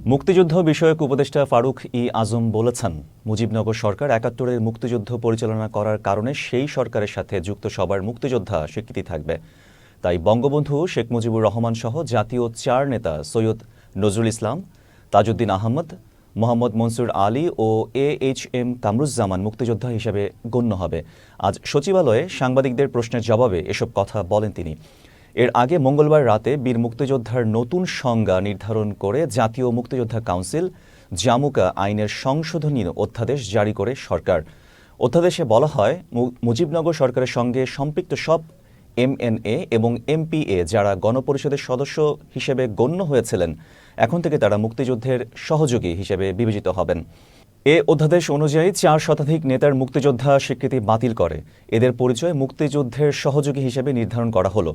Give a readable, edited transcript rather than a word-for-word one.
মুক্তিযুদ্ধ বিষয়ক উপদেষ্টা ফারুক আজম বলেছেন, মুজিবনগর সরকার ৭১-এর মুক্তিযুদ্ধ পরিচালনা করার কারণে সেই সরকারের সাথে যুক্ত সবার মুক্তিযোদ্ধা স্বীকৃতি থাকবে। তাই বঙ্গবন্ধু শেখ মুজিবুর রহমান সহ জাতীয় ৪ নেতা সৈয়দ নজরুল ইসলাম, তাজউদ্দিন আহমদ, মোহাম্মদ মনসুর আলী ও AHM কামরুজ্জামান মুক্তিযোদ্ধা হিসেবে গণ্য হবে। আজ সচিবালয়ে সাংবাদিকদের প্রশ্নের জবাবে এসব কথা বলেন তিনি। এর আগে মঙ্গলবার রাতে বীর মুক্তিযোদ্ধার নতুন সংজ্ঞা নির্ধারণ করে জাতীয় মুক্তিযোদ্ধা কাউন্সিল জামুকা আইনের সংশোধনী অধ্যাদেশ জারি করে সরকার। অধ্যাদেশে বলা হয়, মুজিবনগর সরকারের সঙ্গে সম্পৃক্ত সব MNA এবং MPA যারা গণপরিষদের সদস্য হিসেবে গণ্য হয়েছিলেন, এখন থেকে তারা মুক্তিযুদ্ধের সহযোগী হিসেবে বিবেচিত হবেন। এ অধ্যাদেশ অনুযায়ী ৪ শতাধিক নেতার মুক্তিযোদ্ধা স্বীকৃতি বাতিল করে এদের পরিচয় মুক্তিযুদ্ধের সহযোগী হিসেবে নির্ধারণ করা হলো।